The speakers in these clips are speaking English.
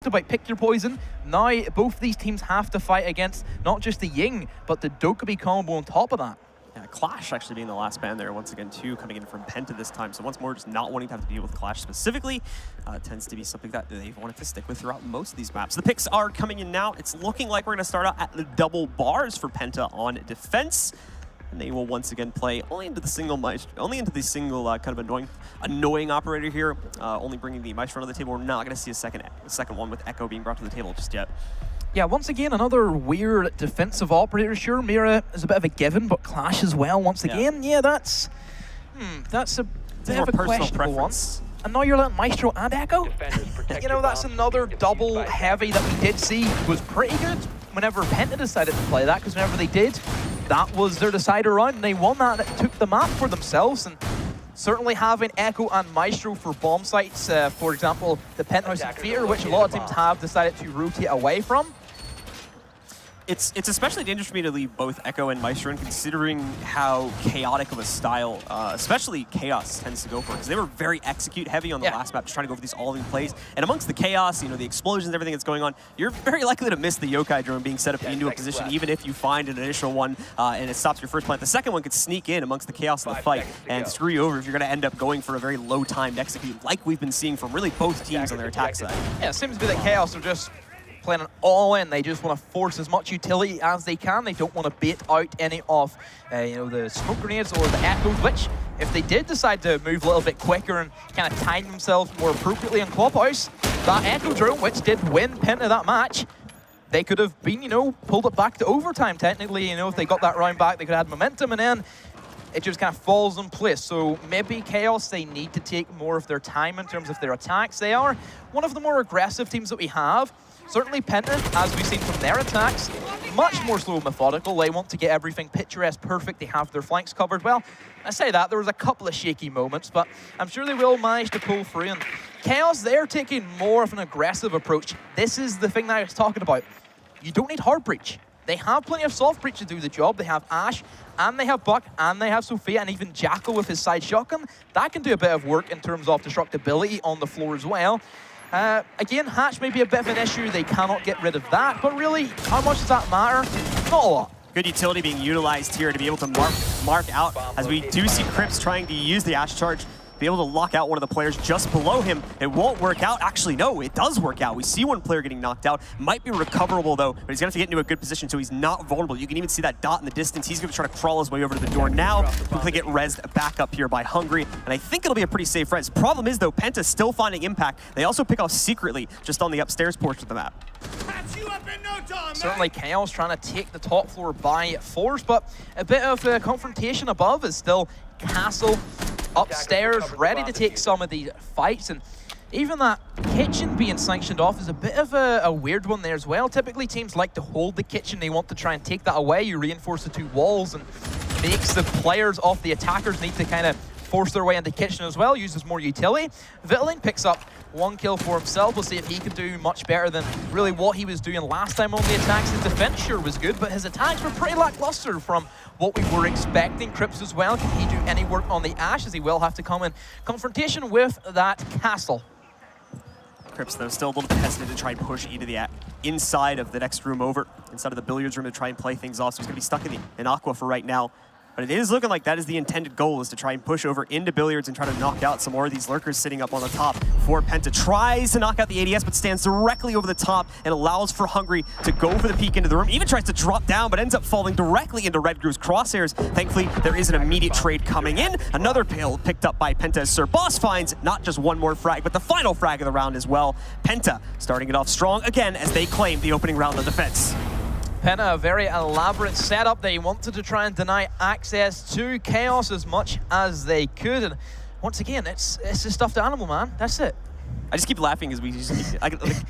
about pick your poison. Now, both these teams have to fight against not just the Ying, but the Dokkaebi combo on top of that. Yeah, Clash actually being the last ban there once again too, coming in from PENTA this time. So once more, just not wanting to have to deal with Clash specifically, tends to be something that they've wanted to stick with throughout most of these maps. The picks are coming in now. It's looking like we're going to start out at the double bars for PENTA on defense. And they will once again play only into the single kind of annoying operator here, only bringing the Maestro to the table. We're not going to see a second one with Echo being brought to the table just yet. Yeah, once again, another weird defensive operator. Sure, Mira is a bit of a given, but Clash as well, once again. Yeah, that's a bit of a questionable one. And now you're letting Maestro and Echo? You know, that's another double heavy that we did see was pretty good whenever PENTA decided to play that, because whenever they did, that was their decider round, and they won that, and it took the map for themselves. And certainly having Echo and Maestro for bomb sites, for example, the Penthouse and Theater, which a lot of teams have decided to rotate away from. It's especially dangerous for me to leave both Echo and Maestro in, considering how chaotic of a style, especially Chaos tends to go for, because they were very execute heavy on the last map, just trying to go for these all-in plays. And amongst the chaos, you know, the explosions, everything that's going on, you're very likely to miss the yokai drone being set up into a position, even if you find an initial one and it stops your first plant. The second one could sneak in amongst the chaos of the fight and screw you over if you're going to end up going for a very low-timed execute, like we've been seeing from really both teams on their attack side. Yeah, it seems to be that Chaos are just playing an all-in. They just want to force as much utility as they can. They don't want to bait out any of you know, the smoke grenades or the echoes, which, if they did decide to move a little bit quicker and kind of time themselves more appropriately in Clubhouse, that echo drone, which did win PENTA that match, they could have been, you know, pulled it back to overtime technically. You know, if they got that round back, they could have had momentum, and then it just kind of falls in place. So maybe Chaos, they need to take more of their time in terms of their attacks. They are one of the more aggressive teams that we have. Certainly PENTA, as we've seen from their attacks, much more slow and methodical. They want to get everything picturesque, perfect. They have their flanks covered well. I say that, there was a couple of shaky moments, but I'm sure they will manage to pull through. And Chaos, they're taking more of an aggressive approach. This is the thing that I was talking about. You don't need hard breach. They have plenty of soft breach to do the job. They have Ash, and they have Buck, and they have Sophia, and even Jackal with his side shotgun. That can do a bit of work in terms of destructibility on the floor as well. Again, Hatch may be a bit of an issue. They cannot get rid of that, but really, how much does that matter? Not a lot. Good utility being utilized here to be able to mark out, as we do see Crips trying to use the Ash charge, be able to lock out one of the players just below him. It won't work out. Actually, no, it does work out. We see one player getting knocked out. Might be recoverable, though, but he's going to have to get into a good position, so he's not vulnerable. You can even see that dot in the distance. He's going to try to crawl his way over to the door now. Quickly get rezzed back up here by Hungry, and I think it'll be a pretty safe res. Problem is, though, Penta's still finding impact. They also pick off secretly just on the upstairs portion of the map. Certainly Chaos trying to take the top floor by force, but a bit of a confrontation above is still Castle upstairs, ready to take some of these fights. And even that kitchen being sanctioned off is a bit of a weird one there as well. Typically teams like to hold the kitchen. They want to try and take that away. You reinforce the two walls and makes the players off the attackers need to kind of force their way into kitchen as well, uses more utility. Vitaline picks up one kill for himself. We'll see if he can do much better than really what he was doing last time on the attacks. His defense sure was good, but his attacks were pretty lackluster from what we were expecting. Crips as well, can he do any work on the Ash, as he will have to come in confrontation with that Castle. Crips, though, still a little bit hesitant to try and push into the inside of the next room over, inside of the billiards room to try and play things off. So he's going to be stuck in Aqua for right now. But it is looking like that is the intended goal, is to try and push over into billiards and try to knock out some more of these lurkers sitting up on the top. For PENTA tries to knock out the ADS, but stands directly over the top and allows for Hungry to go for the peek into the room. Even tries to drop down, but ends up falling directly into Red Groove's crosshairs. Thankfully, there is an immediate trade coming in. Another pill picked up by PENTA as Sir Boss finds not just one more frag, but the final frag of the round as well. PENTA starting it off strong again as they claim the opening round of defense. PENTA, a very elaborate setup. They wanted to try and deny access to Chaos as much as they could. And once again, it's a stuffed animal, man. That's it. I just keep laughing as we just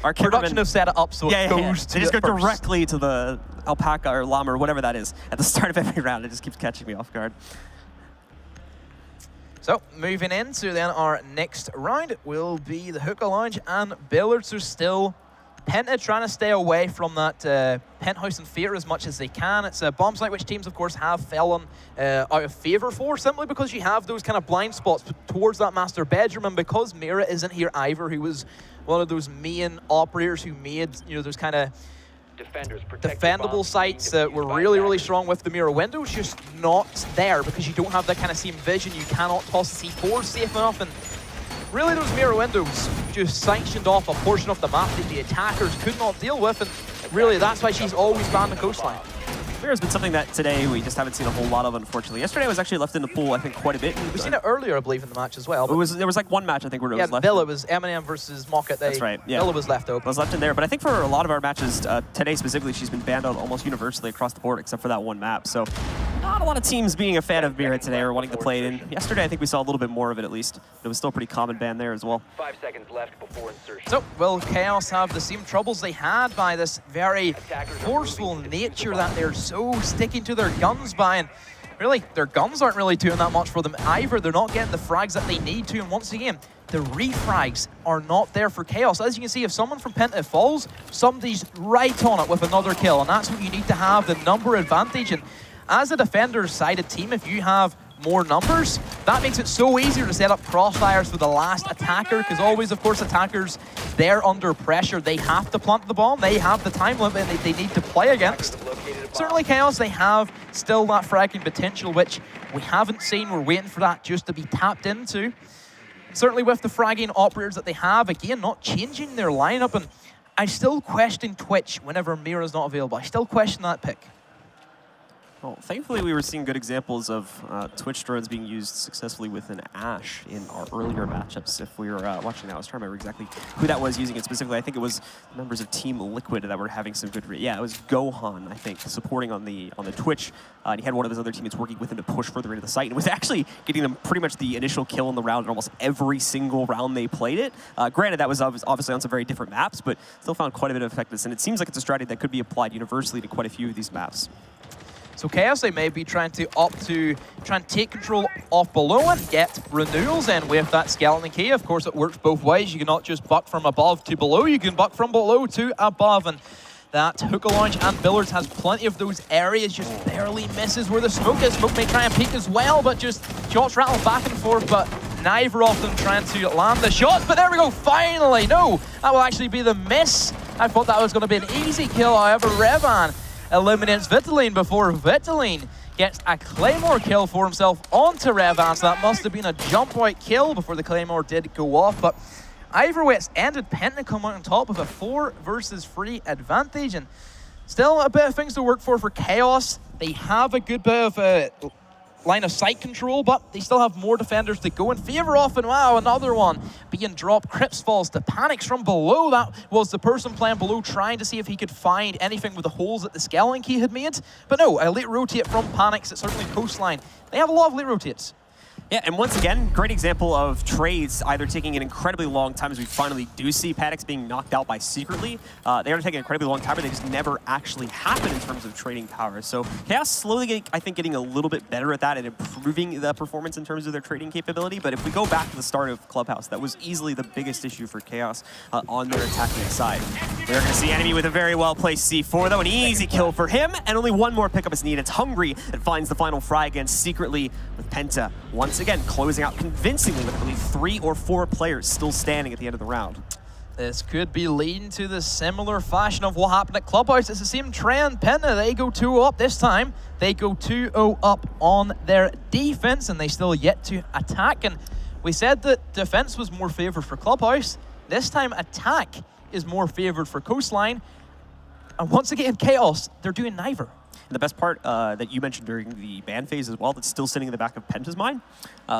our production have set it up so it goes to they just go directly to the alpaca or llama or whatever that is at the start of every round. It just keeps catching me off guard. So moving into then our next round will be the Hookah Lounge and Billiards are still Penta trying to stay away from that penthouse and theater as much as they can. It's a bomb site which teams, of course, have fallen out of favor for, simply because you have those kind of blind spots towards that master bedroom, and because Mira isn't here either, who was one of those main operators who made, you know, those kind of defendable sites that were really, really strong with the Mira windows, just not there because you don't have that kind of same vision. You cannot toss the C4 safe enough, and really those Mira windows just sanctioned off a portion of the map that the attackers could not deal with, and really that's why she's always banned the coastline. Mira's been something that today we just haven't seen a whole lot of, unfortunately. Yesterday I was actually left in the pool, I think, quite a bit. We've seen it earlier, I believe, in the match as well. There was like one match, I think, where it was left. Villa was Eminem versus Mocket. That's right, yeah. Villa was left open. Was left in there, but I think for a lot of our matches, today specifically, she's been banned out almost universally across the board, except for that one map. So not a lot of teams being a fan of Mira today or wanting to play it in. Yesterday, I think we saw a little bit more of it, at least. But it was still a pretty common ban there as well. 5 seconds left before insertion. So, will Chaos have the same troubles they had by this very forceful nature that they're so sticking to their guns by? And really, their guns aren't really doing that much for them either. They're not getting the frags that they need to, and once again, the refrags are not there for Chaos. As you can see, if someone from Penta falls, somebody's right on it with another kill, and that's what you need to have, the number advantage. And as a defender-sided team, if you have more numbers, that makes it so easier to set up crossfires for the last attacker, because always, of course, attackers, they're under pressure. They have to plant the bomb. They have the time limit they need to play against. Certainly, Chaos, they have still that fragging potential, which we haven't seen. We're waiting for that just to be tapped into. Certainly with the fragging operators that they have, again, not changing their lineup, and I still question Twitch whenever Mira's not available. I still question that pick. Well, thankfully, we were seeing good examples of Twitch drones being used successfully with an Ashe in our earlier matchups. If we were watching that, I was trying to remember exactly who that was using it specifically. I think it was members of Team Liquid that were having some good... Yeah, it was Gohan, I think, supporting on the Twitch. And he had one of his other teammates working with him to push further into the site, and was actually getting them pretty much the initial kill in the round in almost every single round they played it. Granted, that was obviously on some very different maps, but still found quite a bit of effectiveness. And it seems like it's a strategy that could be applied universally to quite a few of these maps. So Chaos, they may be trying to opt to try and take control off below and get renewals in with that skeleton key. Of course, it works both ways. You cannot just buck from above to below. You can buck from below to above. And that hookah lounge and Billards has plenty of those areas, just barely misses where the smoke is. Smoke may try and peek as well, but just shots rattle back and forth, but neither of them trying to land the shots. But there we go, finally. No, that will actually be the miss. I thought that was going to be an easy kill, however, Revan eliminates Vitaline before Vitaline gets a Claymore kill for himself onto Revan. So that must have been a jump out kill before the Claymore did go off. But either way, it's ended. Penta come out on top with a 4 versus 3 advantage. And still a bit of things to work for Chaos. They have a good bit of line of sight control, but they still have more defenders to go in favor of. And wow, another one being dropped. Crips falls to Panics from below. That was the person playing below trying to see if he could find anything with the holes that the skeleton key had made. But no, a late rotate from Panics. It's certainly coastline. They have a lot of late rotates. Yeah, and once again, great example of trades either taking an incredibly long time, as we finally do see Panics being knocked out by Secretly. They are taking an incredibly long time, but they just never actually happen in terms of trading power. So Chaos slowly, I think, getting a little bit better at that and improving the performance in terms of their trading capability. But if we go back to the start of Clubhouse, that was easily the biggest issue for Chaos on their attacking side. We're going to see Enemy with a very well-placed C4, though. An easy kill for him, and only one more pickup is needed. It's Hungry that finds the final frag against Secretly with Penta. Once again, closing out convincingly with, I believe, 3 or 4 players still standing at the end of the round. This could be leading to the similar fashion of what happened at Clubhouse. It's the same trend. Penta, they go 2-0 up this time. They go 2-0 up on their defense, and they still yet to attack. And we said that defense was more favored for Clubhouse. This time, attack is more favored for Coastline. And once again, Chaos, they're doing neither. And the best part that you mentioned during the ban phase as well, that's still sitting in the back of Penta's mind,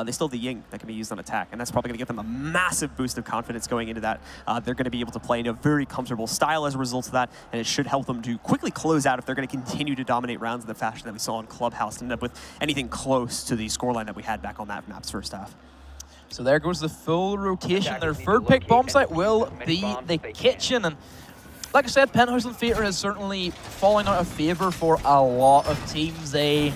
they still have the Ying that can be used on attack, and that's probably going to give them a massive boost of confidence going into that. They're going to be able to play in a very comfortable style as a result of that, and it should help them to quickly close out if they're going to continue to dominate rounds in the fashion that we saw in Clubhouse and end up with anything close to the scoreline that we had back on that map's first half. So there goes the full rotation. Their third pick bomb site will be the kitchen, and like I said, Penthouse and Theater has certainly fallen out of favor for a lot of teams. They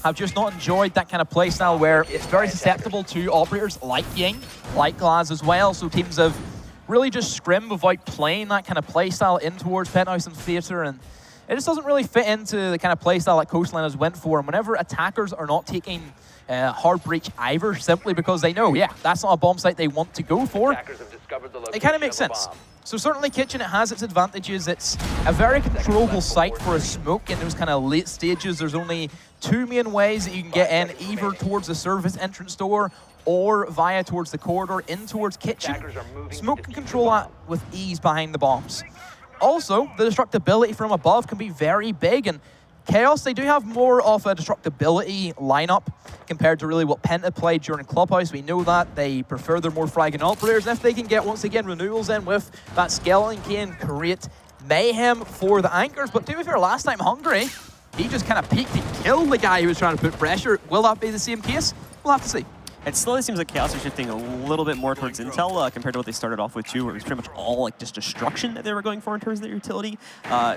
have just not enjoyed that kind of playstyle where it's very susceptible to operators like Ying, like Glaz as well. So teams have really just scrim without playing that kind of playstyle in towards Penthouse and Theater, and it just doesn't really fit into the kind of playstyle that Coastliners went for. And whenever attackers are not taking hard breach either, simply because they know, yeah, that's not a bomb site they want to go for, it kind of makes sense. So certainly Kitchen, it has its advantages. It's a very controllable site for a smoke in those kind of late stages. There's only two main ways that you can get in, either towards the service entrance door or via towards the corridor in towards Kitchen. Smoke can control that with ease behind the bombs. Also, the destructibility from above can be very big, and Chaos, they do have more of a destructibility lineup compared to really what Penta played during Clubhouse. We know that they prefer their more fragging operators, and if they can get, once again, renewals in with that Skeleton can create mayhem for the anchors. But to be fair, last time Hungry, he just kind of peeked and killed the guy who was trying to put pressure. Will that be the same case? We'll have to see. It slowly seems like Chaos are shifting a little bit more towards Intel compared to what they started off with too, where it was pretty much all like just destruction that they were going for in terms of their utility.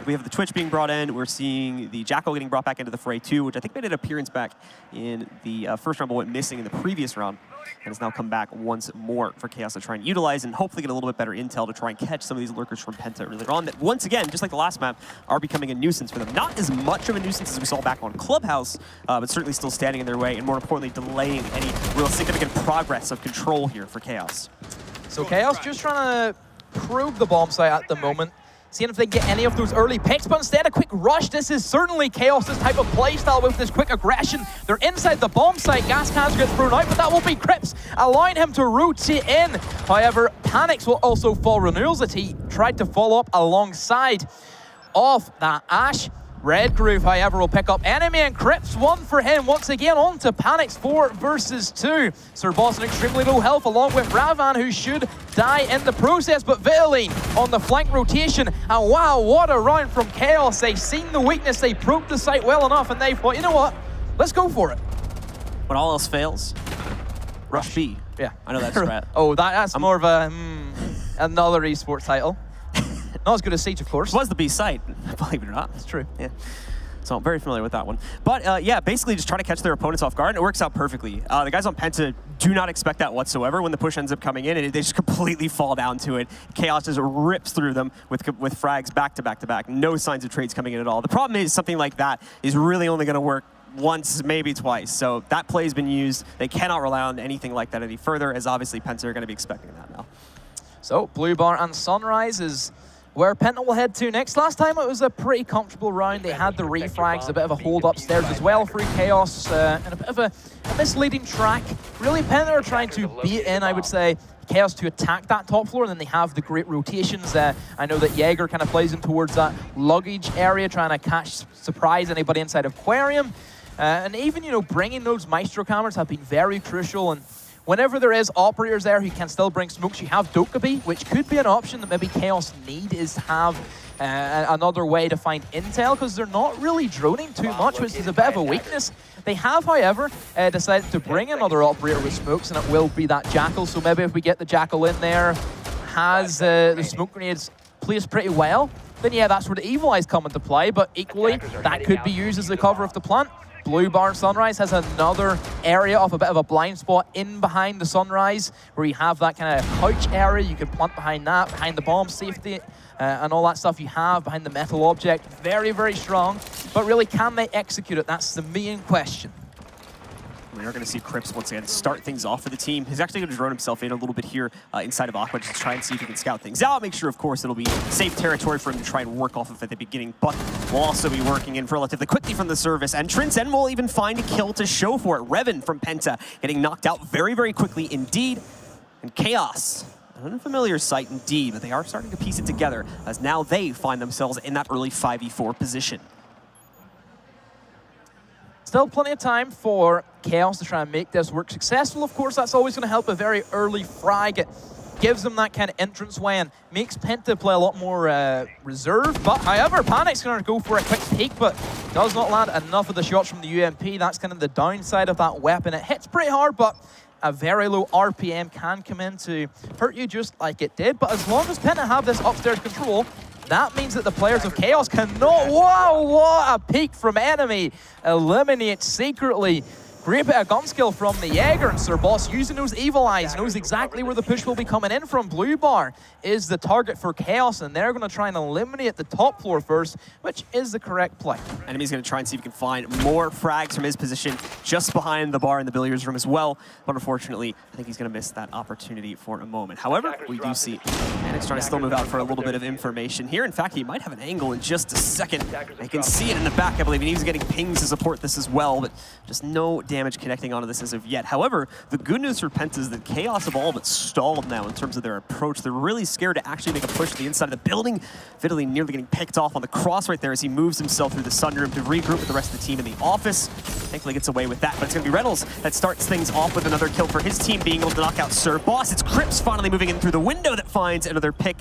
We have the Twitch being brought in. We're seeing the Jackal getting brought back into the fray too, which I think made an appearance back in the first round, but went missing in the previous round, and has now come back once more for Chaos to try and utilize and hopefully get a little bit better intel to try and catch some of these lurkers from Penta earlier on that, once again, just like the last map, are becoming a nuisance for them. Not as much of a nuisance as we saw back on Clubhouse, but certainly still standing in their way and more importantly, delaying any real significant progress of control here for Chaos. So Chaos just trying to probe the bomb site at the moment, seeing if they can get any of those early picks, but instead a quick rush. This is certainly Chaos' type of playstyle with this quick aggression. They're inside the bomb site, gas cans get thrown out, but that will be Crips, allowing him to rotate in. However, Panics will also fall renewals as he tried to follow up alongside of that Ash. Red Groove, however, will pick up enemy, and Crips, one for him. Once again, on to Panics 4 versus 2. Sir Boss in extremely low health, along with Ravan, who should die in the process, but Vitaline on the flank rotation. And wow, what a round from Chaos. They've seen the weakness, they probed the site well enough, and they thought, you know what, let's go for it. When all else fails, rush B. Yeah. I know that's right. Oh, that's more of a, another esports title. Not as good as Siege, of course. It was the B site, believe it or not. It's true. Yeah. So I'm very familiar with that one. But yeah, basically just trying to catch their opponents off guard, and it works out perfectly. The guys on Penta do not expect that whatsoever when the push ends up coming in, and they just completely fall down to it. Chaos just rips through them with frags back to back to back. No signs of trades coming in at all. The problem is something like that is really only going to work once, maybe twice. So that play has been used. They cannot rely on anything like that any further, as obviously Penta are going to be expecting that now. So Blue Bar and Sunrise is where Penta will head to next. Last time it was a pretty comfortable round. They had the refrags, a bit of a hold upstairs as well for Chaos, and a bit of a misleading track. Really, Penta are trying to beat in, I would say, Chaos to attack that top floor, and then they have the great rotations. I know that Jaeger kind of plays in towards that luggage area, trying to surprise anybody inside Aquarium. And even, you know, bringing those Maestro cameras have been very crucial. And whenever there is operators there who can still bring smokes, you have Dokkaebi, which could be an option that maybe Chaos need, is to have another way to find intel, because they're not really droning too much, which is a bit of a weakness. They have, however, decided to bring another operator with smokes, and it will be that Jackal. So maybe if we get the Jackal in there, has the smoke grenades placed pretty well, then yeah, that's where the Evil Eyes come into play, but equally, that could be used as the cover of the plant. Blue Bar Sunrise has another area of a bit of a blind spot in behind the Sunrise, where you have that kind of couch area. You can plant behind that, behind the bomb safety, and all that stuff you have behind the metal object. Very, very strong, but really, can they execute it? That's the main question. We are going to see Crips once again start things off for the team. He's actually going to drone himself in a little bit here inside of Aqua just to try and see if he can scout things out. Make sure, of course, it'll be safe territory for him to try and work off of at the beginning, but we'll also be working in relatively quickly from the service entrance, and we'll even find a kill to show for it. Revan from Penta getting knocked out very, very quickly indeed. And Chaos, an unfamiliar sight indeed, but they are starting to piece it together as now they find themselves in that early 5v4 position. Still plenty of time for Chaos to try and make this work successful. Of course, that's always going to help a very early frag. It gives them that kind of entranceway and makes Penta play a lot more reserved. But however, Panic's going to go for a quick peek, but does not land enough of the shots from the UMP. That's kind of the downside of that weapon. It hits pretty hard, but a very low RPM can come in to hurt you just like it did. But as long as Penta have this upstairs control, that means that the players of Chaos cannot... Wow, what a peek from enemy. Eliminates secretly. Great bit of gun skill from the Jaeger, and Sir Boss using those evil eyes, knows exactly where the push will be coming in from. Blue bar is the target for Chaos, and they're going to try and eliminate the top floor first, which is the correct play. Enemy's going to try and see if he can find more frags from his position just behind the bar in the billiards room as well, but unfortunately, I think he's going to miss that opportunity for a moment. However, we do see Panics trying to still move out for a little bit of information here. In fact, he might have an angle in just a second. I can see it in the back, I believe, and he's getting pings to support this as well, but just no damage connecting onto this as of yet. However, the good news for PENTA is that Chaos have all but stalled now in terms of their approach. They're really scared to actually make a push to the inside of the building. Fiddly nearly getting picked off on the cross right there as he moves himself through the sunroom to regroup with the rest of the team in the office. Thankfully gets away with that, but it's going to be Reynolds that starts things off with another kill for his team, being able to knock out Sir Boss. It's Crips finally moving in through the window that finds another pick.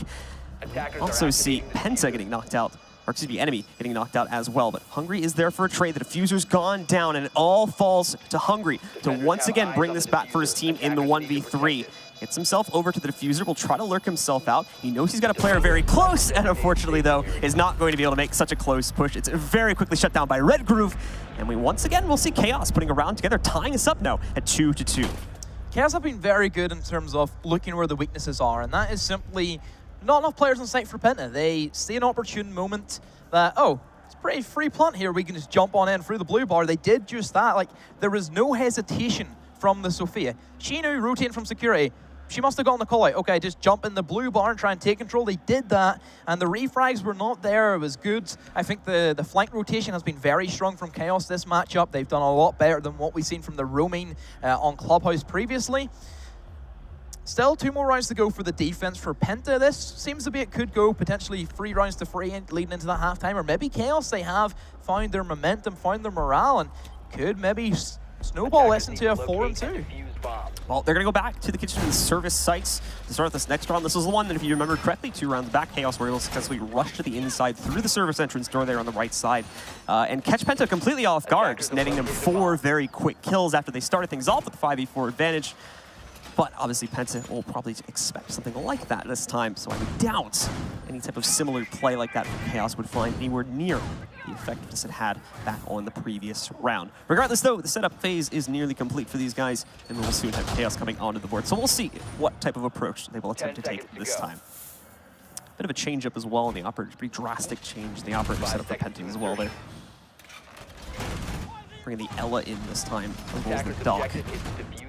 Also see PENTA getting knocked out. Or excuse me, enemy getting knocked out as well. But Hungry is there for a trade. The diffuser's gone down, and it all falls to Hungry to once again bring this back for his team in the 1v3. Gets himself over to the diffuser, will try to lurk himself out. He knows he's got a player very close, and unfortunately, though, is not going to be able to make such a close push. It's very quickly shut down by Red Groove, and we once again will see Chaos putting a round together, tying us up now at 2-2. Chaos have been very good in terms of looking where the weaknesses are, and that is simply not enough players on site for PENTA. They see an opportune moment that, oh, it's a pretty free plant here, we can just jump on in through the blue bar. They did just that. Like, there was no hesitation from the Sophia. She knew rotating from security. She must have gotten the call out. Okay, just jump in the blue bar and try and take control. They did that, and the refrags were not there. It was good. I think the flank rotation has been very strong from Chaos this matchup. They've done a lot better than what we've seen from the roaming on Clubhouse previously. Still 2 more rounds to go for the defense for PENTA. This seems to be it could go potentially 3 rounds to 3 leading into that halftime, or maybe Chaos, they have found their momentum, found their morale, and could maybe snowball this into a 4-2. Well, they're going to go back to the kitchen and service sites to start this next round. This was the one that, if you remember correctly, 2 rounds back, Chaos were able to successfully rush to the inside through the service entrance door there on the right side and catch PENTA completely off guard, just netting them 4 very quick kills after they started things off with a 5v4 advantage. But obviously, PENTA will probably expect something like that this time, so I would doubt any type of similar play like that from Chaos would find anywhere near the effectiveness it had back on the previous round. Regardless, though, the setup phase is nearly complete for these guys, and we'll soon have Chaos coming onto the board. So we'll see what type of approach they will attempt to take this time. Bit of a change-up as well in the operator, pretty drastic change in the operator setup for PENTA as well there. Bringing the Ella in this time, as well as the Doc.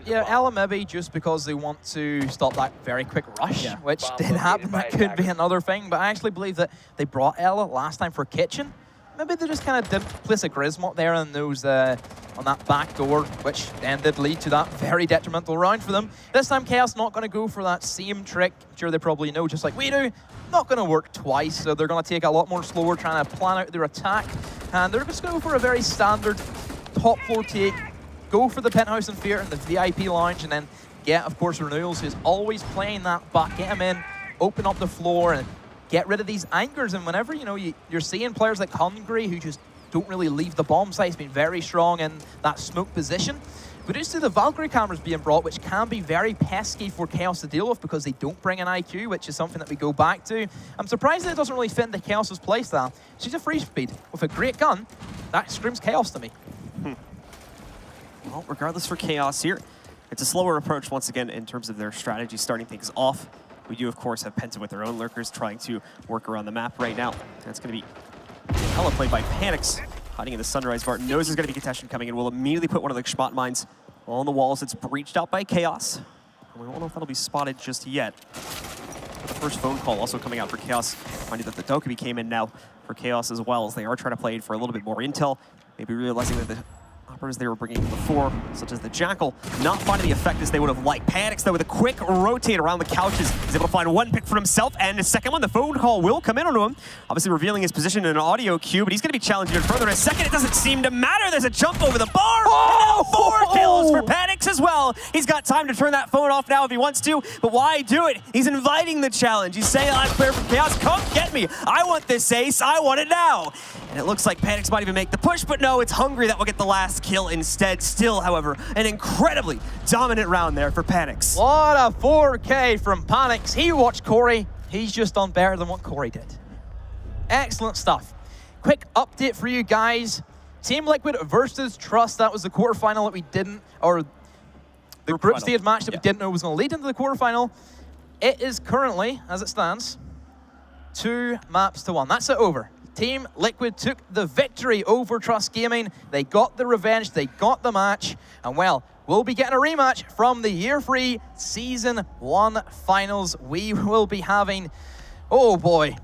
Yeah, Ella maybe just because they want to stop that very quick rush, which did happen. That could be another thing, but I actually believe that they brought Ella last time for Kitchen. Maybe they just kind of didn't place a Grismot there on those on that back door, which then did lead to that very detrimental round for them. This time, Chaos not going to go for that same trick. I'm sure they probably know, just like we do, not going to work twice, so they're going to take a lot more slower, trying to plan out their attack, and they're just going to go for a very standard top floor take, go for the penthouse and fear in the VIP lounge, and then get, of course, Renewals, who's always playing that back, get him in, open up the floor, and get rid of these anchors. And whenever, you know, you're seeing players like Hungry who just don't really leave the bomb site, he's been very strong in that smoke position. But just to the Valkyrie cameras being brought, which can be very pesky for Chaos to deal with because they don't bring an IQ, which is something that we go back to. I'm surprised that it doesn't really fit into Chaos's playstyle. She's a free speed with a great gun. That screams Chaos to me. Well, regardless for Chaos here, it's a slower approach once again in terms of their strategy starting things off. We do, of course, have PENTA with their own lurkers trying to work around the map right now. That's going to be hella played by Panics, hiding in the Sunrise Bar. Knows there's going to be contention coming in. Will immediately put one of the Schmott mines on the walls. It's breached out by Chaos. And we won't know if that'll be spotted just yet. But the first phone call also coming out for Chaos. Finding that the Dokkaebi came in now for Chaos as well, as they are trying to play it for a little bit more intel. Maybe realizing that the operators they were bringing before, such as the Jackal, not finding the effect as they would have liked. Panics, though, with a quick rotate around the couches, is able to find 1 pick for himself, and a second one. The phone call will come in onto him, obviously revealing his position in an audio cue, but he's going to be challenged even further. In a second, it doesn't seem to matter. There's a jump over the bar, and now 4 kills for Panics as well. He's got time to turn that phone off now if he wants to, but why do it? He's inviting the challenge. He's saying, I'm player from Chaos, come get me. I want this ace, I want it now. And it looks like Panics might even make the push, but no, it's Hungry that will get the last kill instead. Still, however, an incredibly dominant round there for Panics. What a 4K from Panics. He watched Corey. He's just done better than what Corey did. Excellent stuff. Quick update for you guys. Team Liquid versus Trust. That was the quarterfinal that we didn't, or the group stage match that we didn't know was going to lead into the quarterfinal. It is currently, as it stands, 2-1. That's it over. Team Liquid took the victory over Trust Gaming. They got the revenge, they got the match, and well, we'll be getting a rematch from the Year 3 Season 1 finals. We will be having, oh boy,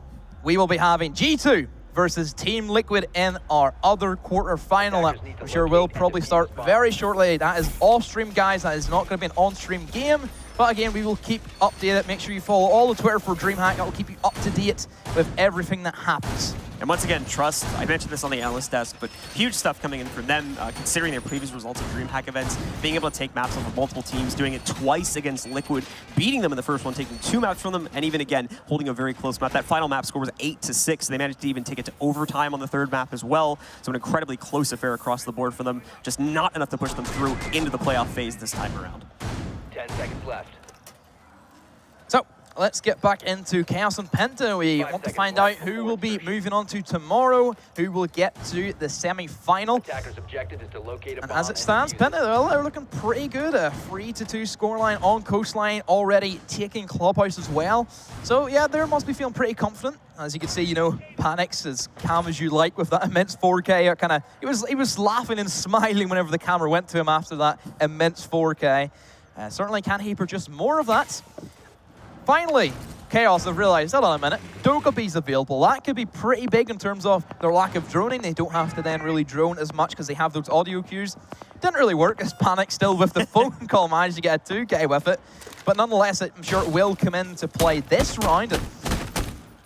we will be having G2 versus Team Liquid in our other quarterfinal. I'm sure we'll probably start very shortly. That is off-stream, guys. That is not going to be an on-stream game. But again, we will keep updated. Make sure you follow all the Twitter for DreamHack. That will keep you up to date with everything that happens. And once again, Trust, I mentioned this on the analyst desk, but huge stuff coming in from them, considering their previous results at DreamHack events, being able to take maps off of multiple teams, doing it twice against Liquid, beating them in the first one, taking 2 maps from them, and even again, holding a very close map. That final map score was 8-6. They managed to even take it to overtime on the 3rd map as well. So an incredibly close affair across the board for them. Just not enough to push them through into the playoff phase this time around. 10 seconds left. So let's get back into Chaos and Penta. We want to find out who will be moving on to tomorrow, who will get to the semi-final. Attacker's objective is to locate a bomb. And as it stands, Penta, well, they're looking pretty good. A 3-2 scoreline on Coastline, already taking Clubhouse as well. So yeah, they must be feeling pretty confident. As you can see, you know, Panic's as calm as you like with that immense 4K. He was laughing and smiling whenever the camera went to him after that immense 4K. Certainly can't he produce more of that. Finally, Chaos have realized, hold on a minute, Dogoby's available. That could be pretty big in terms of their lack of droning. They don't have to then really drone as much because they have those audio cues. Didn't really work as Panic still with the phone call managed to get a 2K with it. But nonetheless, I'm sure it will come into play this round. And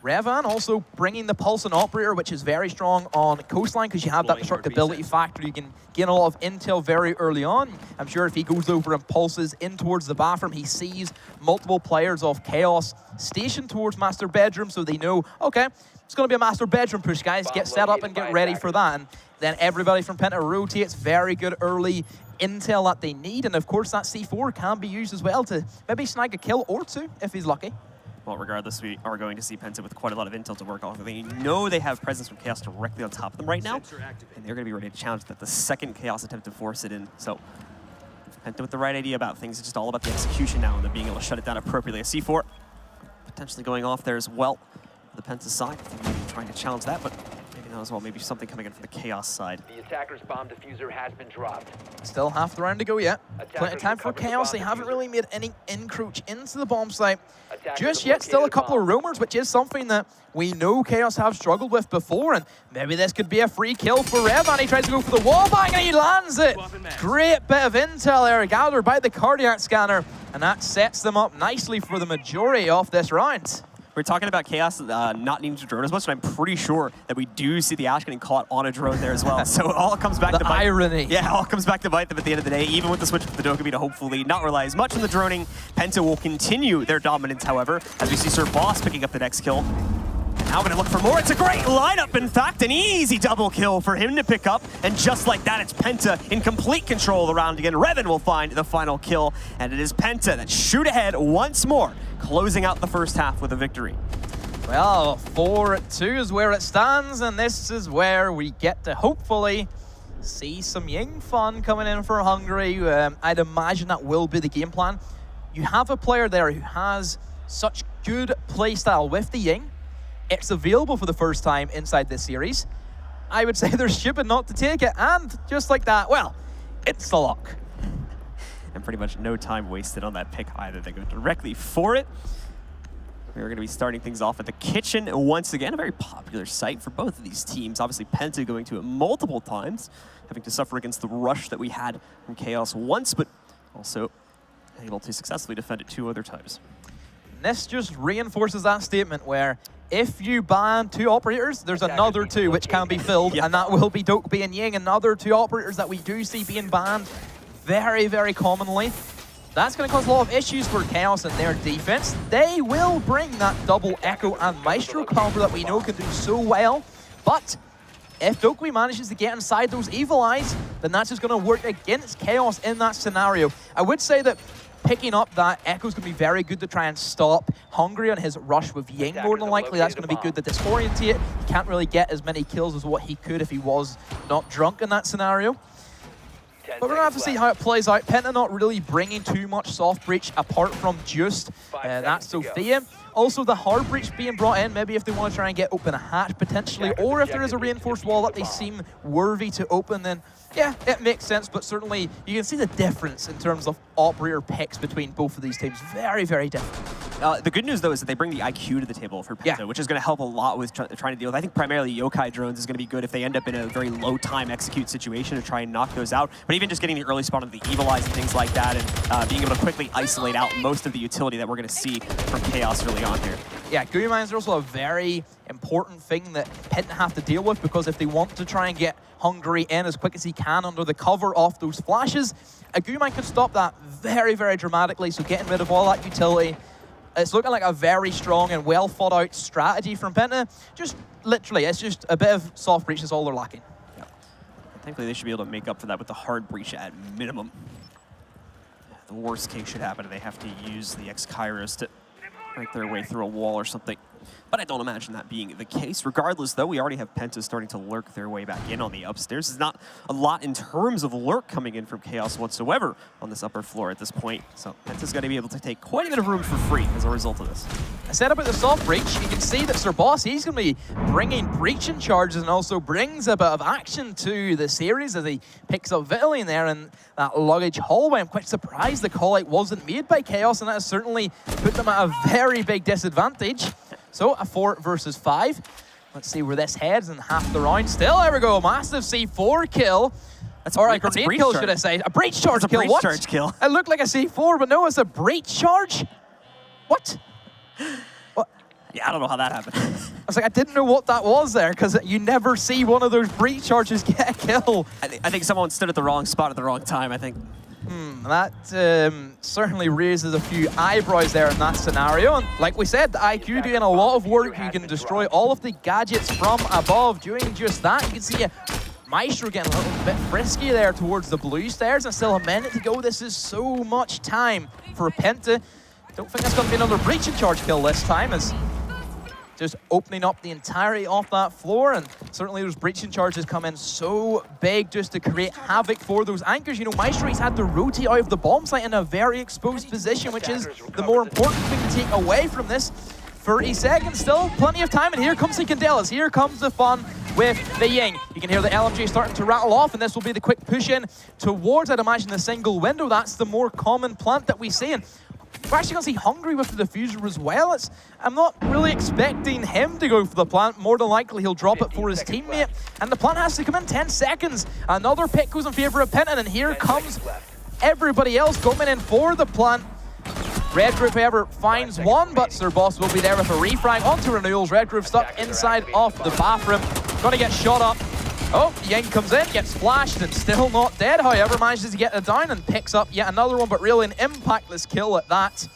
Revan also bringing the Pulse Operator, which is very strong on Coastline because you have that destructibility factor. You can gain a lot of intel very early on. I'm sure if he goes over and pulses in towards the bathroom, he sees multiple players of Chaos stationed towards Master Bedroom, so they know, okay, it's going to be a Master Bedroom push, guys. Get set up and get ready for that. And then everybody from Penta rotates. Very good early intel that they need. And of course, that C4 can be used as well to maybe snag a kill or 2 if he's lucky. Well, regardless, we are going to see Penta with quite a lot of intel to work off. They know they have presence from Chaos directly on top of them right now, and they're going to be ready to challenge that the second Chaos attempt to force it in. So Penta with the right idea about things. It's just all about the execution now and then being able to shut it down appropriately. A C4 potentially going off there as well. The Penta side, trying to challenge that, but maybe not as well. Maybe something coming in from the Chaos side. The attacker's bomb diffuser has been dropped. Still half the round to go yet. Plenty of time for Chaos. They haven't really made any encroach into the bomb site just yet. Still a couple of rumors, which is something that we know Chaos have struggled with before, and maybe this could be a free kill for Revan. He tries to go for the wall bang and he lands it. Great bit of intel there gathered by the cardiac scanner, and that sets them up nicely for the majority of this round. We're talking about Chaos not needing to drone as much, and I'm pretty sure that we do see the Ash getting caught on a drone there as well. So it all comes back to bite. Irony. Yeah, it all comes back to bite them at the end of the day. Even with the switch to the Dokkaebi to hopefully not rely as much on the droning, Penta will continue their dominance, however, as we see Sir Boss picking up the next kill. Now going to look for more. It's a great lineup, in fact. An easy double kill for him to pick up. And just like that, it's Penta in complete control of the round again. Revan will find the final kill. And it is Penta that shoot ahead once more, closing out the first half with a victory. Well, 4-2 is where it stands. And this is where we get to hopefully see some Ying fun coming in for Hungary. I'd imagine that will be the game plan. You have a player there who has such good playstyle with the Ying. It's available for the first time inside this series. I would say they're stupid not to take it, and just like that, well, it's the luck. And pretty much no time wasted on that pick either. They go directly for it. We're going to be starting things off at the kitchen once again, a very popular site for both of these teams. Obviously, Penta going to it multiple times, having to suffer against the rush that we had from Chaos once, but also able to successfully defend it 2 other times. And this just reinforces that statement where if you ban 2 operators, there's another 2 which can be filled, and that will be Dokkaebi and Ying, another 2 operators that we do see being banned very, very commonly. That's going to cause a lot of issues for Chaos and their defense. They will bring that double Echo and Maestro combo that we know can do so well, but if Dokkaebi manages to get inside those Evil Eyes, then that's just going to work against Chaos in that scenario. I would say that picking up that Echo's going to be very good to try and stop Hungry on his rush with Ying. More than likely, that's going to be good to disorientate. He can't really get as many kills as what he could if he was not drunk in that scenario. But we're going to have to see how it plays out. Penta not really bringing too much soft breach apart from just that Sophia. Also, the hard breach being brought in, maybe if they want to try and get open a hatch potentially, or if there is a reinforced wall that they seem worthy to open, then yeah, it makes sense. But certainly, you can see the difference in terms of operator picks between both of these teams. Very, very different. The good news, though, is that they bring the IQ to the table for Penta, which is going to help a lot with trying to deal with. I think primarily yokai drones is going to be good if they end up in a very low time execute situation to try and knock those out. But even just getting the early spawn of the Evil Eyes and things like that, and being able to quickly isolate out most of the utility that we're going to see from Chaos early on here. Yeah, Goo mines are also a very important thing that Penta have to deal with, because if they want to try and get Hungry in as quick as he can under the cover of those flashes, a Goo mine could stop that very, very dramatically. So getting rid of all that utility, it's looking like a very strong and well thought out strategy from Penta. Just literally, it's just a bit of soft breach is all they're lacking. Yeah. Thankfully, they should be able to make up for that with the hard breach at minimum. The worst case should happen, and they have to use the X-Kairos to break their way through a wall or something. But I don't imagine that being the case. Regardless, though, we already have Penta starting to lurk their way back in on the upstairs. There's not a lot in terms of lurk coming in from Chaos whatsoever on this upper floor at this point. So Penta's going to be able to take quite a bit of room for free as a result of this. I said about the soft breach, you can see that Sir Boss, he's going to be bringing breaching charges and also brings a bit of action to the series as he picks up Vitaly in there in that luggage hallway. I'm quite surprised the call-out wasn't made by Chaos, and that has certainly put them at a very big disadvantage. So a 4 versus 5. Let's see where this heads in half the round. Still, there we go, massive C4 kill. Or a grenade kill, should I say. A breach charge kill, what? Breach charge kill. It looked like a C4, but no, it's a breach charge? What? What? Yeah, I don't know how that happened. I was like, I didn't know what that was there, because you never see one of those breach charges get a kill. I think someone stood at the wrong spot at the wrong time, I think. That certainly raises a few eyebrows there in that scenario. And like we said, the IQ doing a lot of work. You can destroy all of the gadgets from above. Doing just that, you can see Maestro getting a little bit frisky there towards the blue stairs, and still a minute to go. This is so much time for Penta. Don't think that's going to be another breaching charge kill this time, as just opening up the entirety of that floor, and certainly those breaching charges come in so big just to create havoc for those anchors. You know, Maestro, he's had to rotate out of the bomb site in a very exposed position, which is the more important thing to take away from this. 30 seconds, still plenty of time, and here comes the Candelas. Here comes the fun with the Ying. You can hear the LMG starting to rattle off, and this will be the quick push in towards, I'd imagine, the single window. That's the more common plant that we see. And we're actually going to see Hungry with the diffuser as well. I'm not really expecting him to go for the plant. More than likely, he'll drop it for his teammate. And the plant has to come in 10 seconds. Another pick goes in favor of Penta, and here comes everybody else coming in for the plant. Red Group, however, finds one, but Sir Boss will be there with a refrag onto Renewals. Red Group stuck inside of the bathroom. Going to get shot up. Oh, Ying comes in, gets splashed, and still not dead. However, manages to get it down and picks up yet another one, but really an impactless kill at that.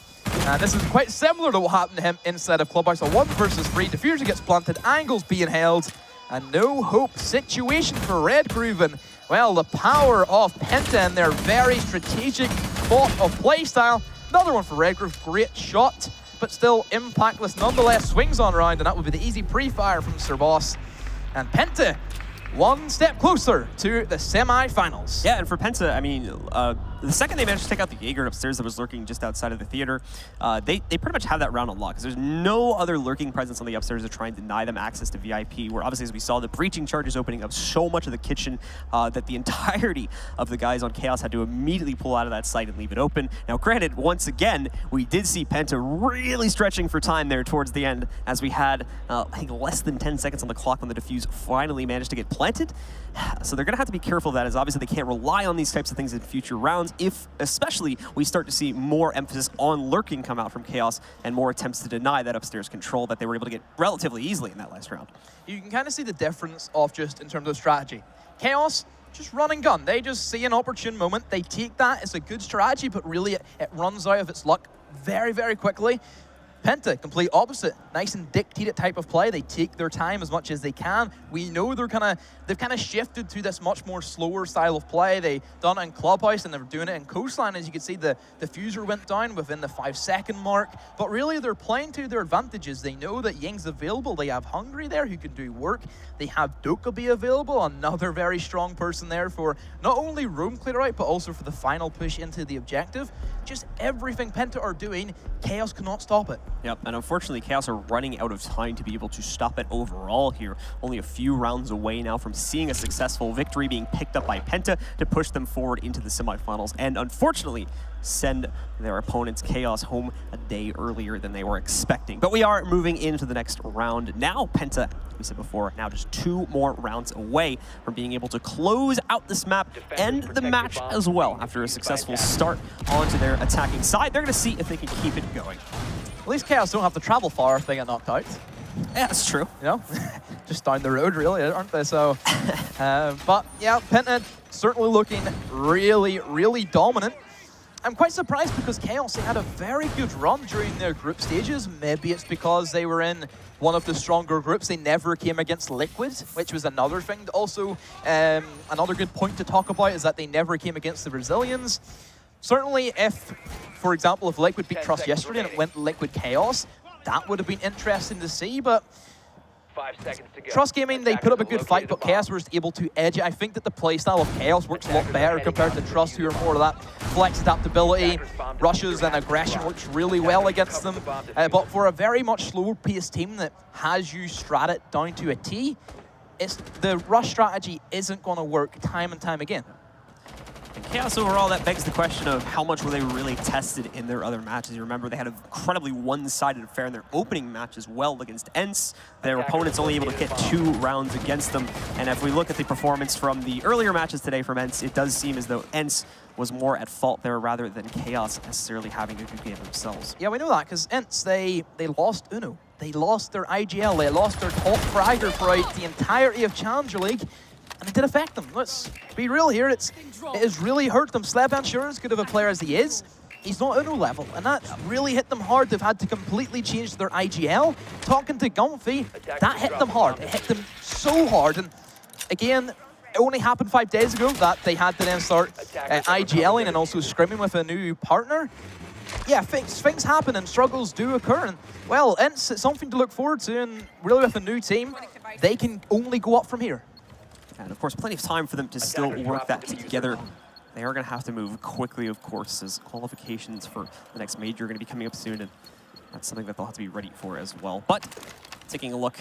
And this is quite similar to what happened to him inside of Clubhouse. A 1 versus 3. Diffuser gets planted, angles being held, and no hope situation for Red Groove. And, well, the power of Penta and their very strategic thought of playstyle. Another one for Red Groove, great shot, but still impactless nonetheless. Swings on round, and that would be the easy pre-fire from Sir Boss. And Penta, one step closer to the semi-finals. Yeah, and for Penta, I mean, the second they managed to take out the Jaeger upstairs that was lurking just outside of the theater, they pretty much have that round unlocked, because there's no other lurking presence on the upstairs to try and deny them access to VIP, where obviously, as we saw, the breaching charges opening up so much of the kitchen that the entirety of the guys on Chaos had to immediately pull out of that site and leave it open. Now, granted, once again, we did see Penta really stretching for time there towards the end, as we had, I think, less than 10 seconds on the clock when the defuse finally managed to get planted. So they're going to have to be careful of that, as obviously they can't rely on these types of things in future rounds, if especially we start to see more emphasis on lurking come out from Chaos and more attempts to deny that upstairs control that they were able to get relatively easily in that last round. You can kind of see the difference of just in terms of strategy. Chaos, just run and gun. They just see an opportune moment. They take that. It's a good strategy, but really it runs out of its luck very, very quickly. Penta, complete opposite. Nice and dictated type of play. They take their time as much as they can. We know they've kind of shifted to this much more slower style of play. They done it in Clubhouse and they're doing it in Coastline. As you can see, the diffuser went down within the 5-second mark. But really, they're playing to their advantages. They know that Ying's available. They have Hungry there who can do work. They have Dokkaebi available, another very strong person there for not only roam clear out, but also for the final push into the objective. Just everything Penta are doing, Chaos cannot stop it. Yep, and unfortunately, Chaos are running out of time to be able to stop it overall here. Only a few rounds away now from seeing a successful victory being picked up by Penta to push them forward into the semifinals, and unfortunately, send their opponents Chaos home a day earlier than they were expecting. But we are moving into the next round now. Penta, we said before, now just 2 more rounds away from being able to close out this map and the match as well. After a successful start onto their attacking side, they're going to see if they can keep it going. At least Chaos don't have to travel far if they get knocked out. Yeah, that's true. You know, just down the road, really, aren't they? So, but yeah, Penta certainly looking really, really dominant. I'm quite surprised because Chaos, they had a very good run during their group stages. Maybe it's because they were in one of the stronger groups. They never came against Liquid, which was another thing. Also, another good point to talk about is that they never came against the Brazilians. Certainly, if, for example, if Liquid beat Trust yesterday and it went Liquid Chaos, that would have been interesting to see, but 5 seconds to go. Trust Gaming, they put up a good fight, but Chaos was able to edge it. I think that the playstyle of Chaos works a lot better compared to Trust, who are more of that flex adaptability. Rushes and aggression works really well against them. But for a very much slower-paced team that has you strat it down to a T, the rush strategy isn't going to work time and time again. And Chaos overall, that begs the question of how much were they really tested in their other matches. You remember they had an incredibly one-sided affair in their opening match as well against ENCE. Their opponents only able to get 2 rounds against them. And if we look at the performance from the earlier matches today from ENCE, it does seem as though ENCE was more at fault there rather than Chaos necessarily having a good game themselves. Yeah, we know that because ENCE, they lost Uno. They lost their IGL. They lost their top fragger throughout the entirety of Challenger League. And it did affect them. Let's be real here. It has really hurt them. Sleban, sure, as good of a player as he is, he's not Uno level. And that really hit them hard. They've had to completely change their IGL. Talking to Gumpy, that hit them hard. It hit them so hard. And again, it only happened 5 days ago that they had to then start IGLing and also scrimming with a new partner. Yeah, things happen and struggles do occur. And, well, ENCE, it's something to look forward to. And really with a new team, they can only go up from here. And of course, plenty of time for them to still work that together. They are going to have to move quickly, of course, as qualifications for the next major are going to be coming up soon, and that's something that they'll have to be ready for as well. But taking a look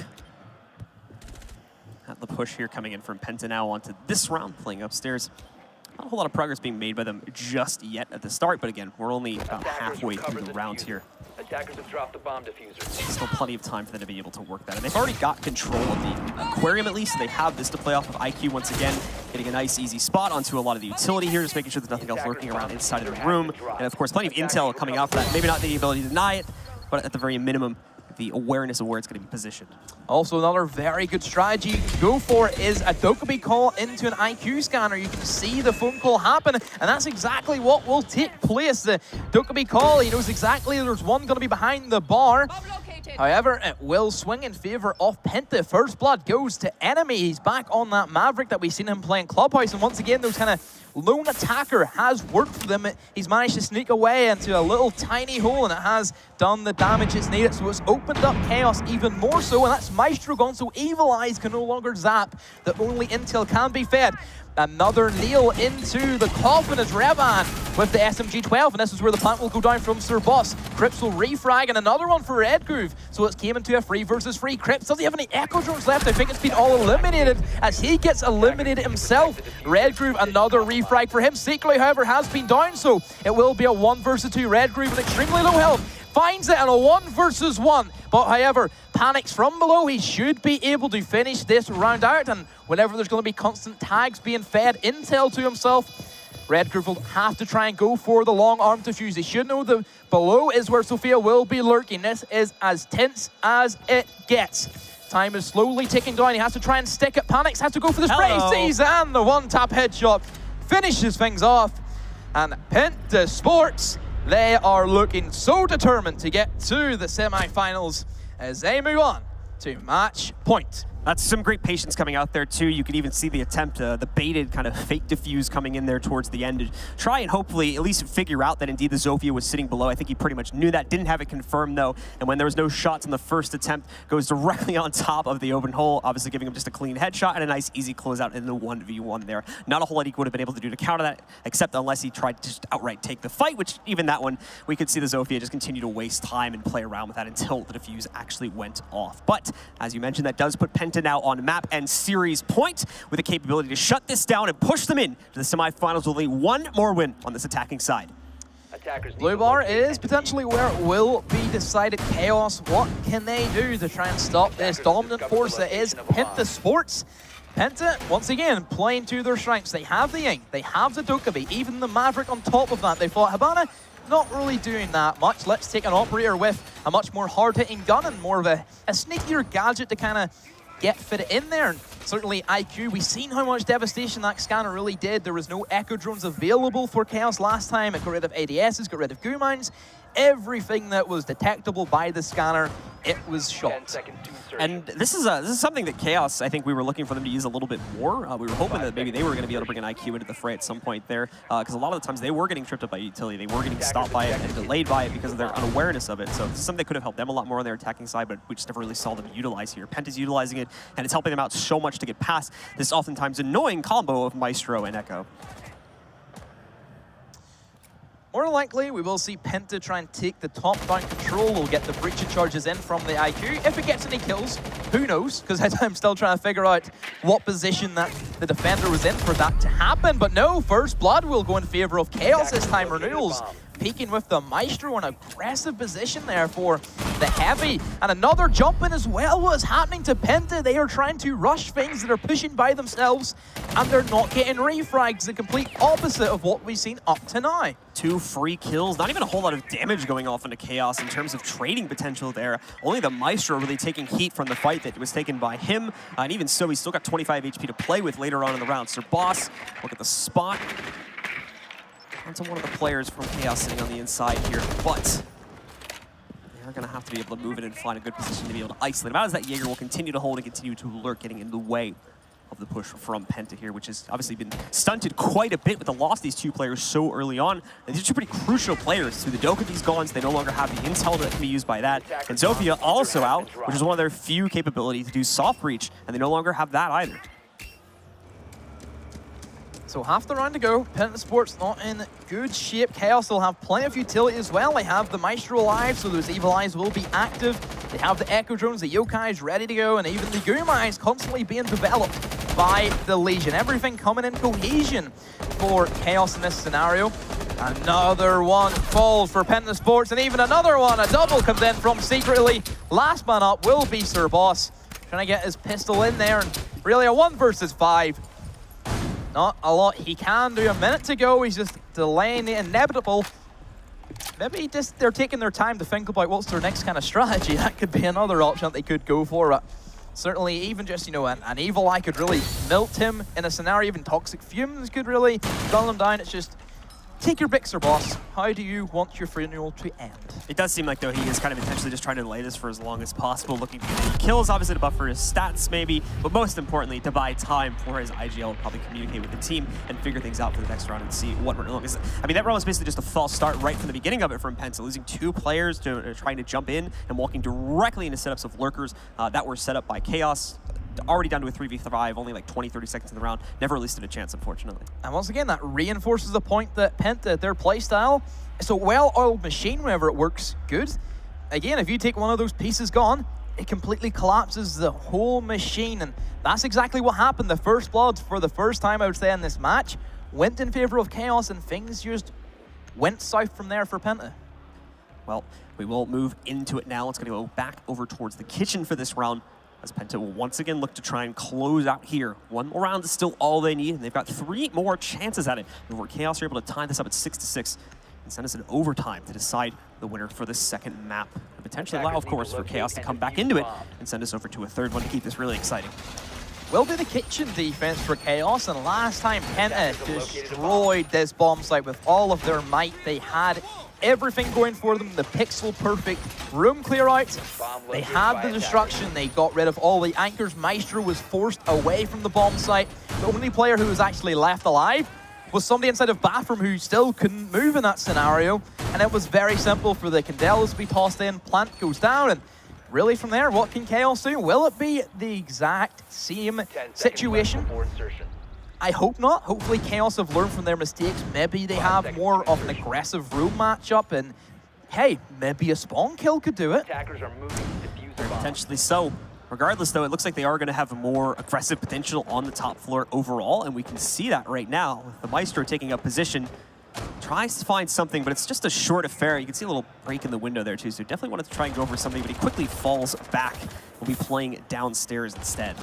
at the push here coming in from Penta now onto this round, playing upstairs. Not a whole lot of progress being made by them just yet at the start, but again, we're only about halfway through the round here. Attackers have dropped the bomb diffuser. Still plenty of time for them to be able to work that. And they've already got control of the aquarium at least, so they have this to play off of IQ once again, getting a nice easy spot onto a lot of the utility here, just making sure there's nothing else lurking around inside of the room. And of course, plenty of intel coming out for that. Maybe not the ability to deny it, but at the very minimum, the awareness of where it's going to be positioned. Also, another very good strategy you can go for is a Dokkaebi call into an IQ scanner. You can see the phone call happen, and that's exactly what will take place. The Dokkaebi call, he knows exactly there's one going to be behind the bar. However, it will swing in favor of Penta. First blood goes to enemy. He's back on that Maverick that we've seen him playing Clubhouse, and once again, those kind of lone attacker has worked for them. He's managed to sneak away into a little tiny hole, and it has done the damage it's needed. So it's opened up Chaos even more so, and that's Maestro gone, so Evil Eyes can no longer zap. The only intel can be fed. Another kneel into the coffin as Revan with the SMG-12, and this is where the plant will go down from Sir Boss. Crips will refrag, and another one for Redgroove. So it's came into a 3 versus 3. Crips, does he have any Echo Drones left? I think it's been all eliminated as he gets eliminated himself. Redgroove, another refrag for him. Seekly, however, has been down, so it will be a 1 versus 2. Redgroove with extremely low health finds it in a 1 versus 1. But however, panics from below. He should be able to finish this round out. And whenever there's going to be constant tags being fed intel to himself, Redgroove will have to try and go for the long arm to fuse. He should know that below is where Sophia will be lurking. This is as tense as it gets. Time is slowly ticking down. He has to try and stick it. Panics, has to go for the spray. Sees, and the one-tap headshot finishes things off. And Penta Sports They are looking so determined to get to the semi-finals as they move on to match point. That's some great patience coming out there, too. You could even see the attempt, the baited kind of fake defuse coming in there towards the end to try and hopefully at least figure out that indeed the Zofia was sitting below. I think he pretty much knew that, didn't have it confirmed, though. And when there was no shots in the first attempt, goes directly on top of the open hole, obviously giving him just a clean headshot and a nice, easy closeout in the 1v1 there. Not a whole lot he would have been able to do to counter that, except unless he tried to just outright take the fight, which even that one, we could see the Zofia just continue to waste time and play around with that until the defuse actually went off. But, as you mentioned, that does put PENTA now on map and series point with the capability to shut this down and push them in to the semifinals with only one more win on this attacking side. Blue bar is potentially where it will be decided. Chaos, what can they do to try and stop this dominant force that is PENTA Sports? PENTA, once again, playing to their strengths. They have the Ying, they have the Dokkaebi, even the Maverick on top of that. They fought Hibana, not really doing that much. Let's take an operator with a much more hard-hitting gun and more of a sneakier gadget to kind of get fit in there. And certainly IQ, we've seen how much devastation that scanner really did. There was no echo drones available for Chaos last time. It got rid of ADSs, got rid of goo mines. Everything that was detectable by the scanner, it was shot. And this is something that Chaos, I think we were looking for them to use a little bit more. We were hoping that maybe they were going to be able to bring an IQ into the fray at some point there, because a lot of the times they were getting tripped up by utility. They were getting stopped by it and delayed by it because of their unawareness of it. So this is something that could have helped them a lot more on their attacking side, but we just never really saw them utilize here. PENTA's utilizing it, and it's helping them out so much to get past this oftentimes annoying combo of Maestro and Echo. More likely, we will see PENTA try and take the top-down control. We'll get the breaching charges in from the IQ. If it gets any kills, who knows? Because I'm still trying to figure out what position that the defender was in for that to happen. But no, first blood will go in favor of Chaos this time. Renewals peeking with the Maestro, an aggressive position there for the Heavy. And another jump in as well. What is happening to PENTA? They are trying to rush things that are pushing by themselves, and they're not getting refrags. The complete opposite of what we've seen up to now. 2 free kills, not even a whole lot of damage going off into Chaos in terms of trading potential there. Only the Maestro really taking heat from the fight that was taken by him. And even so, he's still got 25 HP to play with later on in the round. Sir Boss, look at the spot. Onto one of the players from Chaos sitting on the inside here, but they're going to have to be able to move it and find a good position to be able to isolate him out, as that Jaeger will continue to hold and continue to lurk, getting in the way of the push from PENTA here, which has obviously been stunted quite a bit with the loss of these 2 players so early on. And these are 2 pretty crucial players. So the Dokkaebi's gone, so they no longer have the intel that can be used by that. And Zofia also out, which is one of their few capabilities to do soft breach, and they no longer have that either. So half the round to go. PENTA Sports not in good shape. Chaos will have plenty of utility as well. They have the Maestro alive, so those Evil Eyes will be active. They have the Echo Drones, the Yokais ready to go, and even the Gumais constantly being developed by the Legion. Everything coming in cohesion for Chaos in this scenario. Another one falls for PENTA Sports, and even another one. A double comes in from Secretly. Last man up will be Sir Boss, trying to get his pistol in there, and really a 1 versus 5. Not a lot he can do. A minute to go. He's just delaying the inevitable. Maybe just they're taking their time to think about what's their next kind of strategy. That could be another option that they could go for. But certainly, even just, you know, an Evil Eye could really melt him in a scenario. Even Toxic Fumes could really gun him down. It's just take your Bixer, boss. How do you want your funeral to end? It does seem like, though, he is kind of intentionally just trying to delay this for as long as possible, looking to get any kills, obviously to buffer his stats maybe, but most importantly, to buy time for his IGL to probably communicate with the team and figure things out for the next round and see what we're doing. I mean, that round was basically just a false start right from the beginning of it from PENTA, losing 2 players to trying to jump in and walking directly into setups of lurkers that were set up by Chaos. Already down to a 3v5, only like 20-30 seconds in the round. Never really stood a chance, unfortunately. And once again, that reinforces the point that PENTA, their playstyle, it's a well-oiled machine whenever it works good. Again, if you take one of those pieces gone, it completely collapses the whole machine. And that's exactly what happened. The first blood, for the first time, I would say, in this match, went in favor of Chaos, and things just went south from there for PENTA. Well, we will move into it now. It's going to go back over towards the kitchen for this round, as PENTA will once again look to try and close out here. 1 more round is still all they need, and they've got 3 more chances at it before Chaos are able to tie this up at 6-6 and send us an overtime to decide the winner for the second map. And potentially allow, of course, for Chaos to come back into it and send us over to a 3rd one to keep this really exciting. Will be the kitchen defense for Chaos, and last time PENTA destroyed this bomb site with all of their might. They had everything going for them. The pixel-perfect room clear-out. They had the destruction. They got rid of all the anchors. Maestro was forced away from the bomb site. The only player who was actually left alive was somebody inside of bathroom who still couldn't move in that scenario. And it was very simple for the Candelas to be tossed in. Plant goes down, and really from there, what can Chaos do? Will it be the exact same situation? I hope not. Hopefully Chaos have learned from their mistakes. Maybe they have more of an aggressive room matchup, and hey, maybe a spawn kill could do it. Attackers are moving to defuse the bomb. Potentially so. Regardless, though, it looks like they are going to have more aggressive potential on the top floor overall, and we can see that right now. With the Maestro taking up position, tries to find something, but it's just a short affair. You can see a little break in the window there, too, so definitely wanted to try and go over something, but he quickly falls back. We'll be playing downstairs instead.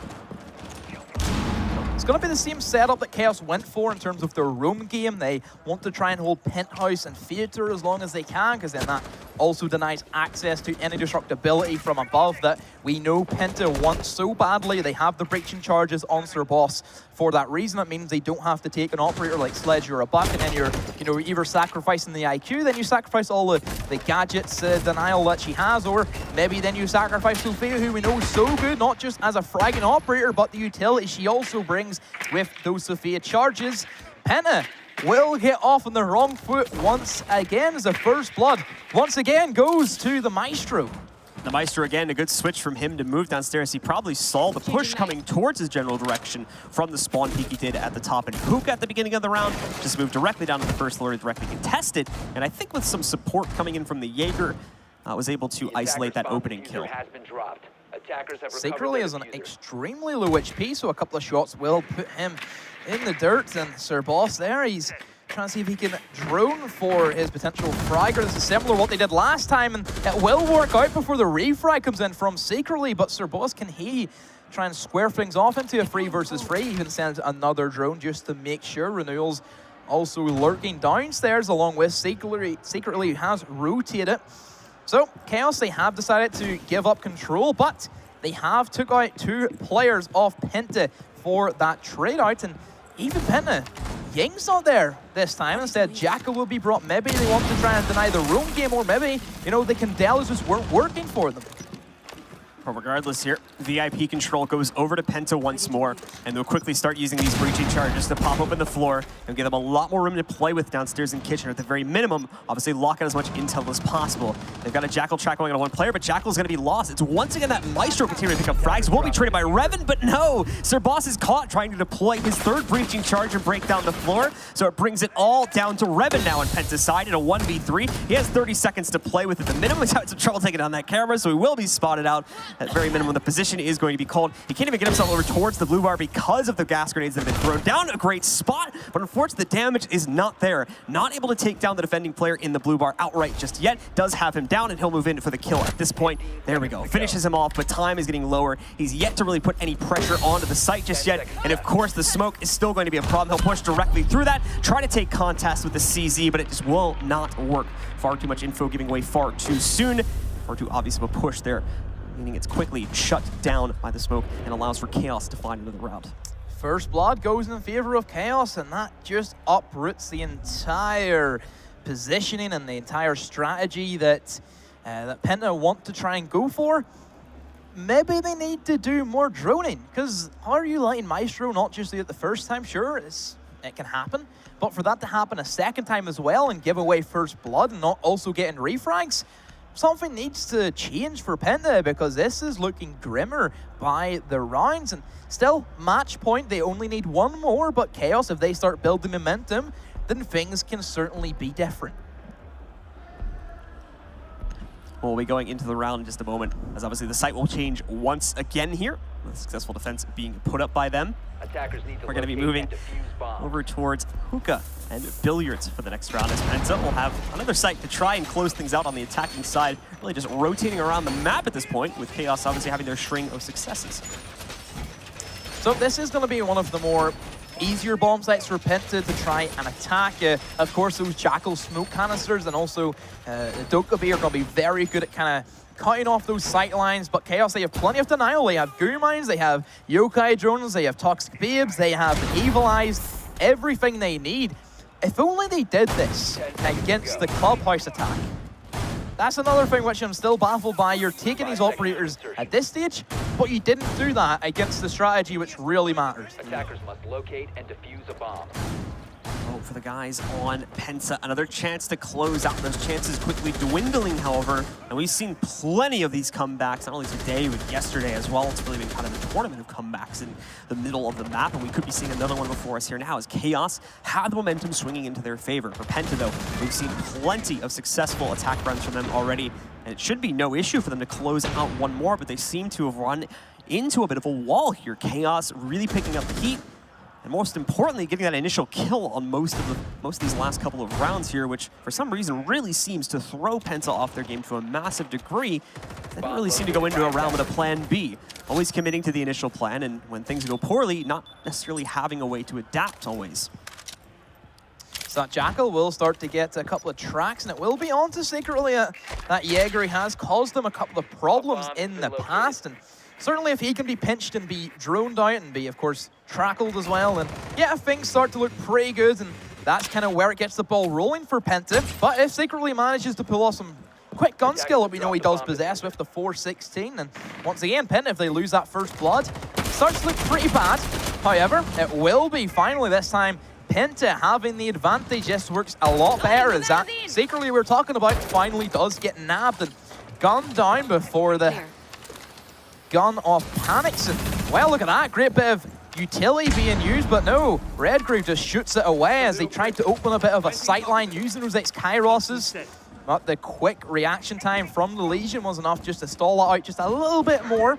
It's going to be the same setup that Chaos went for in terms of their room game. They want to try and hold Penthouse and Theater as long as they can, because then that also denies access to any destructibility from above that we know Penta wants so badly. They have the breaching charges on Sir Boss. For that reason, it means they don't have to take an operator like Sledge or a Buck, and then you're either sacrificing the IQ, then you sacrifice all the gadgets denial that she has, or maybe then you sacrifice Sophia, who we know is so good, not just as a fragging operator, but the utility she also brings with those Sophia charges. Penta will get off on the wrong foot once again, as the first blood once again goes to the Maestro. The Maestro, again, a good switch from him to move downstairs. He probably saw the push coming towards his general direction from the spawn peak he did at the top. And Hookah at the beginning of the round just moved directly down to the first floor to directly contest it. And I think with some support coming in from the Jaeger, was able to isolate that opening kill. Secretly is an extremely low HP, so a couple of shots will put him in the dirt. And Sir Boss there, he's trying to see if he can drone for his potential fragger. This is similar to what they did last time, and it will work out before the refrag comes in from Secretly, but Sir Boss, can he try and square things off into a 3 versus 3? He even sends another drone just to make sure. Renewal's also lurking downstairs along with Secretly, who has rotated. So Chaos, they have decided to give up control, but they have took out 2 players off Penta for that trade out, and even Penta, Ying's not there this time. Instead, Jackal will be brought. Maybe they want to try and deny the room game, or maybe, the Candelas just weren't working for them. But regardless here, VIP control goes over to Penta once more, and they'll quickly start using these breaching charges to pop open the floor and give them a lot more room to play with downstairs in kitchen. At the very minimum, obviously lock out as much intel as possible. They've got a Jackal track going on 1 player, but Jackal's going to be lost. It's once again that Maestro continuing to pick up frags. Will be traded by Revan, but no! Sir Boss is caught trying to deploy his 3rd breaching charge and break down the floor, so it brings it all down to Revan now on Penta's side in a 1v3. He has 30 seconds to play with at the minimum. He's having some trouble taking down that camera, so he will be spotted out. At very minimum, the position is going to be called. He can't even get himself over towards the blue bar because of the gas grenades that have been thrown down. A great spot, but unfortunately the damage is not there. Not able to take down the defending player in the blue bar outright just yet. Does have him down, and he'll move in for the kill at this point. There we go. Finishes him off, but time is getting lower. He's yet to really put any pressure onto the site just yet, and of course the smoke is still going to be a problem. He'll push directly through that, try to take contest with the CZ, but it just will not work. Far too much info giving away far too soon. Far too obvious of a push there, meaning it's quickly shut down by the smoke and allows for Chaos to find another round. First blood goes in favor of Chaos, and that just uproots the entire positioning and the entire strategy that Penta want to try and go for. Maybe they need to do more droning, because how are you letting Maestro not just do it the first time? Sure, it can happen, but for that to happen a second time as well and give away first blood and not also getting refrags, something needs to change for Penta, because this is looking grimmer by the rounds. And still, match point, they only need 1 more, but Chaos, if they start building momentum, then things can certainly be different. We'll be going into the round in just a moment, as obviously the site will change once again here, with successful defense being put up by them. We're going to be moving over towards Hookah and Billiards for the next round, as Penta will have another site to try and close things out on the attacking side, really just rotating around the map at this point, with Chaos obviously having their string of successes. So this is going to be one of the more easier bomb sites for Penta to try and attack. Of course, those Jackal smoke canisters and also the Dokkaebi are going to be very good at kind of cutting off those sight lines, but Chaos, they have plenty of denial. They have goo mines, they have yokai drones, they have toxic babes, they have evil eyes, everything they need. If only they did this against the clubhouse attack. That's another thing which I'm still baffled by. You're taking these operators at this stage, but you didn't do that against the strategy which really matters. Attackers must locate and defuse a bomb. Oh, for the guys on PENTA, another chance to close out. Those chances quickly dwindling, however, and we've seen plenty of these comebacks, not only today, but yesterday as well. It's really been kind of a tournament of comebacks in the middle of the map, and we could be seeing another one before us here now as Chaos have the momentum swinging into their favor. For PENTA, though, we've seen plenty of successful attack runs from them already, and it should be no issue for them to close out one more, but they seem to have run into a bit of a wall here. Chaos really picking up the heat, and most importantly, getting that initial kill on most of these last couple of rounds here, which for some reason really seems to throw PENTA off their game to a massive degree. They don't really seem to go into a round with a plan B. Always committing to the initial plan, and when things go poorly, not necessarily having a way to adapt always. So that Jackal will start to get a couple of tracks, and it will be on to secretly that Jaeger has caused them a couple of problems in the past. And certainly if he can be pinched and be droned out and be, of course, trackled as well, then yeah, things start to look pretty good, and that's kind of where it gets the ball rolling for PENTA. But if secretly manages to pull off some quick gun skill that we know he does possess with the 416, and once again, PENTA, if they lose that first blood, it starts to look pretty bad. However, it will be finally this time PENTA having the advantage. Just works a lot better as that secretly we're talking about finally does get nabbed and gunned down before the gun off Panics. And well, look at that, great bit of utility being used, but no, Redgrave just shoots it away as they tried to open a bit of a sightline using those ex-Kairoses. But the quick reaction time from the Legion was enough just to stall it out just a little bit more.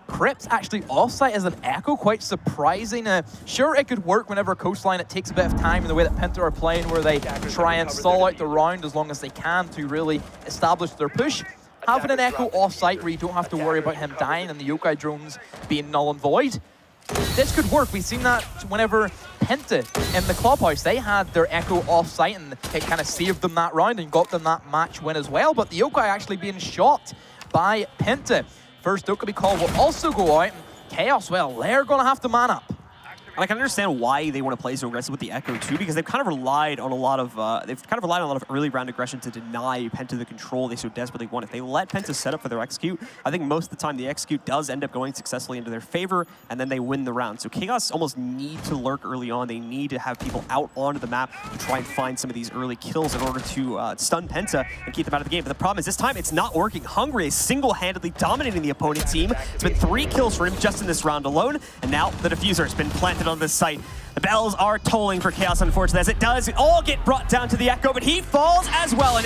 Crypt actually offsite as an echo, quite surprising. Sure, it could work whenever Coastline, it takes a bit of time in the way that PENTA are playing, where they try and stall out the round as long as they can to really establish their push. Having an echo off-site where you don't have to worry about him dying and the yokai drones being null and void, this could work. We've seen that whenever PENTA in the clubhouse, they had their echo off-site and it kind of saved them that round and got them that match win as well. But the yokai actually being shot by PENTA. First Dokkaebi call will also go out, and Chaos, well, they're going to have to man up. And I can understand why they want to play so aggressive with the Echo too, because they've kind of relied on a lot of early round aggression to deny PENTA the control they so desperately want. If they let PENTA set up for their execute, I think most of the time the execute does end up going successfully into their favor, and then they win the round. So Chaos almost need to lurk early on. They need to have people out onto the map to try and find some of these early kills in order to stun PENTA and keep them out of the game. But the problem is this time it's not working. Hungry is single-handedly dominating the opponent team. It's been 3 kills for him just in this round alone, and now the diffuser has been planted on this site. The bells are tolling for Chaos, unfortunately, as it does all get brought down to the Echo, but he falls as well, and it's